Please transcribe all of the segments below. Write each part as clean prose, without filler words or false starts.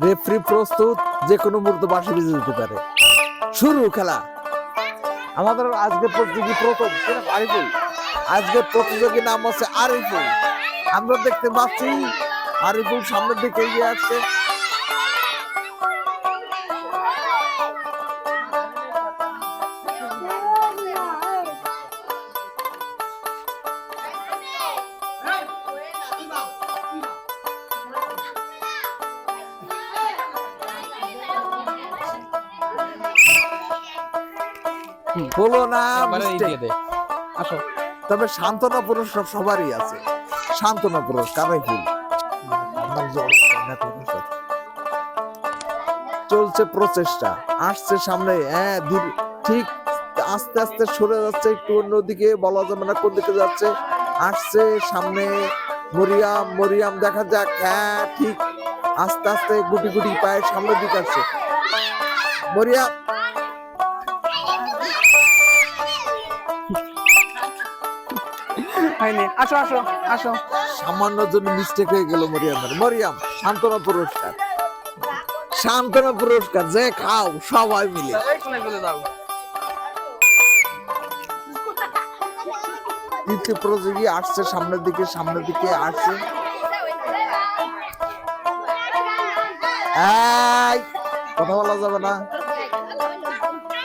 Referee প্রস্তুত, যে কোনো মুহূর্তে বাঁশি বেজে যেতে পারে। শুরু খেলা। আমাদের আজকে প্রতিযোগী প্রথম আরিফুল, আজকের প্রতিযোগী নাম হচ্ছে আরিফুল। আমরা দেখতে পাচ্ছি আরিফুল সামনের দিকে এগিয়ে আসছে। হলো না আসো, তবে সান্ত্বনা পুরস্কার সবারই আছে। সান্ত্বনা পুরস্কার আরিফুল। চলছে প্রচেষ্টা, আসছে সামনে। হ্যাঁ, ঠিক আস্তে আস্তে সরে যাচ্ছে একটু অন্যদিকে, বলা যাবে না কোন দিকে যাচ্ছে। আসছে সামনে মরিয়াম, মরিয়াম দেখা যাক। হ্যাঁ ঠিক, আস্তে আস্তে গুটি গুটি পায়ে সামনের দিকে আসছে মরিয়াম। আসো আসো আসো। সামান্য জন্য মিস্টেক হয়ে গেল মরিয়ামের। মরিয়াম, সান্ত্বনা পুরস্কার, সান্ত্বনা পুরস্কার যে খাও সবাই মিলে। তৃতীয় প্রতিযোগী আসছে সামনের দিকে, সামনের দিকে আসছে। কথা বলা যাবে না,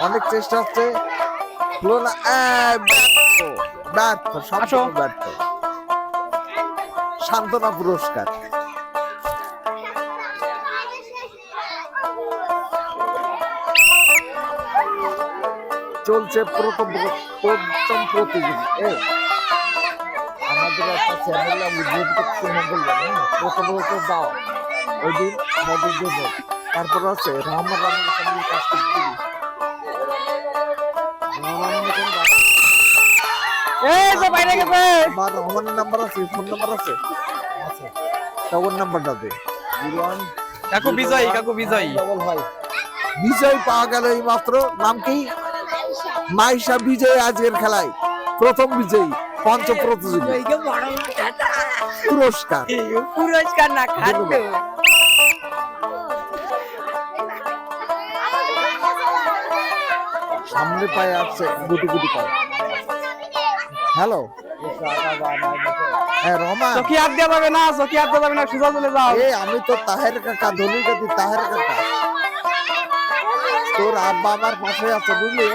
অনেক চেষ্টা হচ্ছে, ব্যর্থ, সম্পূর্ণ ব্যর্থ। সান্ত্বনা পুরস্কার। চলছে প্রথম প্রতিযোগী। আমাদের একটা চ্যানেল প্রথমত দাও ওই দিন আমাদের জন্য। তারপর আছে রহমান রামের কাছ থেকে রহমানের নাম্বার আছে, ফোন নাম্বার আছে, তখন নাম্বারটা দে। কাকু বিজয়, কাকু বিজয়, বিজয় পাওয়া গেল এই মাত্র। নাম কি? মাইশা বিজয় আজকের খেলায় প্রথম বিজয়ী, পঞ্চম প্রতিযোগী। পুরস্কার, পুরস্কার না খাদ্য। সামনে পায়ে আসছে গুটি গুটি পায়ে। হ্যালো, হ্যাঁ রহমান, চোখে হাত দেওয়া যাবে না, চোখে হাত দেওয়া যাবে না, সোজা চলে যাও। আমি তো তাহের কাকা, ধনী কাকি তাহের কাকা। তোর আব্বা আমার পাশে আছে বুঝলি।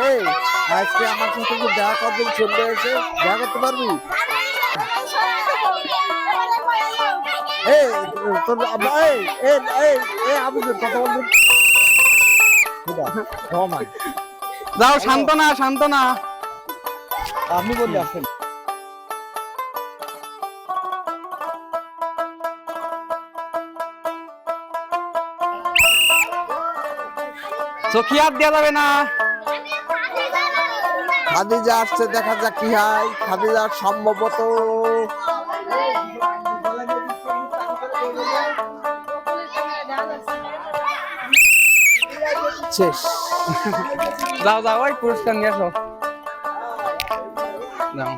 আজকে আমার সাথে দেখা করবেন, চলে এসে দেখা করতে পারবি। তোর আব্বা আমি কথা বলবেন। রহমান, যাও, সান্ত্বনা, সান্ত্বনা। আপনি বললে আসেন। চোখে হাত দেওয়া যাবে না। খাদিজা আসছে, দেখা যাক কি হয়। খাদিজা সম্ভবত শেষ। যাও যাও, ওই পুরস্কার নিয়ে আসো। যাও,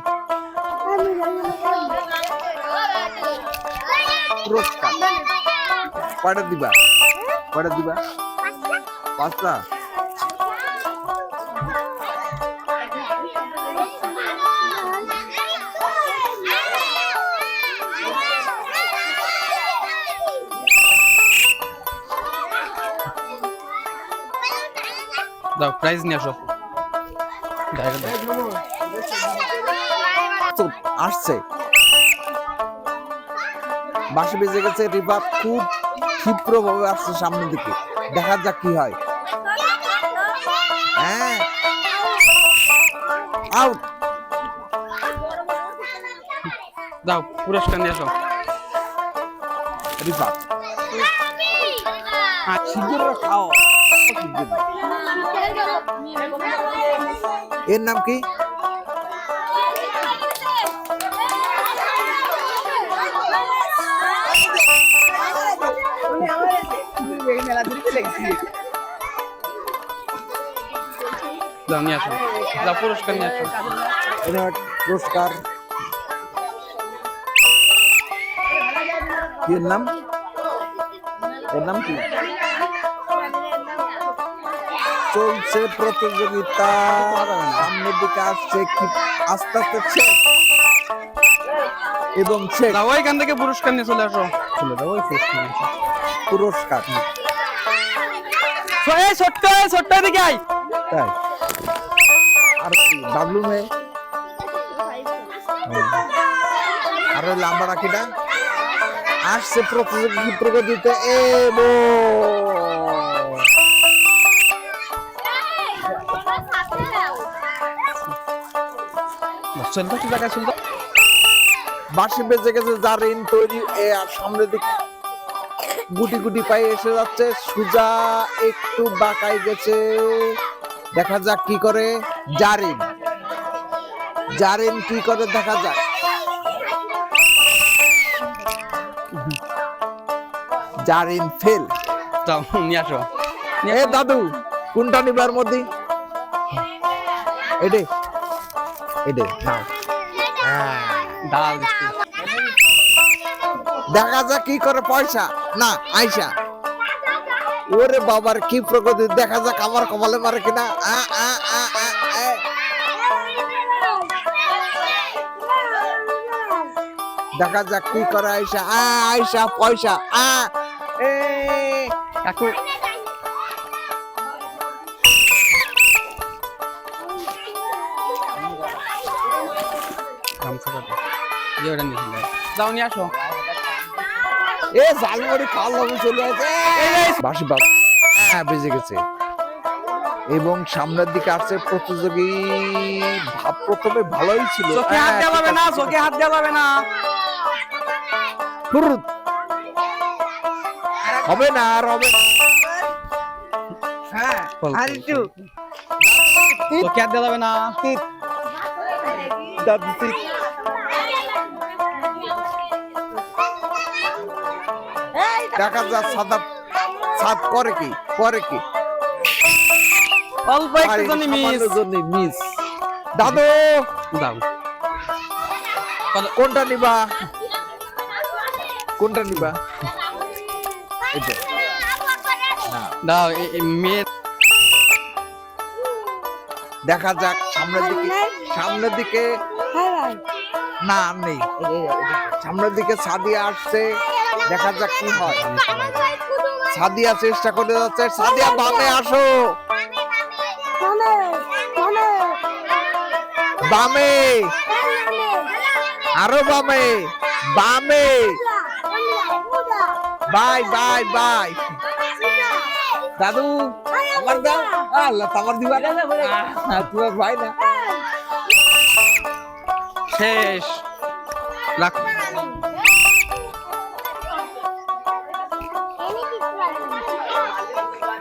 পুরস্কার কয়টা দিবা? কয়টা দিবা? 5টা। যাও, প্রাইজ নিয়ে আসো। আসছে, বাঁশি বেজে গেছে। রিভাব খুব ক্ষিপ্র ভাবে আসছে সামনের দিকে, দেখা যাক কি হয়। হ্যাঁ, আউট। যাও, পুরস্কার নিয়ে আসো। রিভাব শিগগির খাও। এর নাম কি? যাও, নিয়ে আসো। যাও, পুরস্কার নিয়ে আসো। পুরস্কার। এর নাম এর নাম কি? চলছে প্রতিযোগিতা, সামনের দিকে আসছে কি আস্তে আস্তে শেখ এবং শেখ যাও এখান থেকে পুরস্কার নিয়ে চলে আসো। চলে যাও ওই পুরস্কার। এই ছোট্ট দিকে আই। তাই আর কি বাবলু মেয়ে আর ওই লাম্বা রাখিটা আসছে প্রতিযোগিতা চলতো কি জায়গায় চলতো। বাঁশি বেজে গেছে, জারিন তৈরি আর সামনের দিকে গুটি গুটি পায়ে এসে যাচ্ছে, সুজা একটু বাঁকাই গেছে, দেখা যাক কি করে জারিন কি করে দেখা যাক। জারিন ফেল। যাও নিয়ে আসো। এ দাদু কোনটা নিবার মধ্যে এডে নাও। ডাল দিচ্ছি। দেখা যাক কি করে পয়সা না আয়সা। ওরে বাবার কি প্রগতি, দেখা যাক আমার কপালে মারে কিনা। দেখা যাক কি করে আয়সা। আয়সা পয়সা কাকু যাও নিয়ে আসো। এ জালমুড়ি খাওয়া চলে আসে। বাঁশি বেজে গেছে এবং সামনের দিকে আসছে প্রতিযোগী। প্রথমে ভালোই ছিল, চোখে হাত দেওয়া যাবে না, চোখে হাত দেওয়া যাবে না। হবে না আর হবে না। হ্যাঁ আর একটু চোখে হাত দেওয়া যাবে না। দেখা যাক সাদ করে কি অল্প একটু জন্য মিস। দাদু দাও কোনটা নিবা এটা দাও মেয়ে। দেখা যাক সামনের দিকে না আর নেই। সামনের দিকে সাদিয়া আসছে, দেখা যাক কি হয়। সাদিয়া চেষ্টা করে যাচ্ছে, সাদিয়া বামে আসো, বামে আরো বামে বাই দাদু আমার দাও। আল্লাহ তোমার দিবা না, তোমার ভাই না। শেষ রাখ।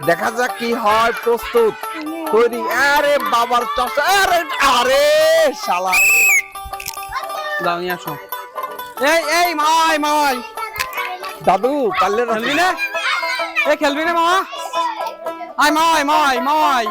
দেখা যাক কি হয়। প্রস্তুত তৈরি। আরে বাবার চাষা, আরে শালা। দাও নিয়ে আসো। এই মাই দাদু পারলে না। খেলবি না? খেলবি না মামা? আয় মাই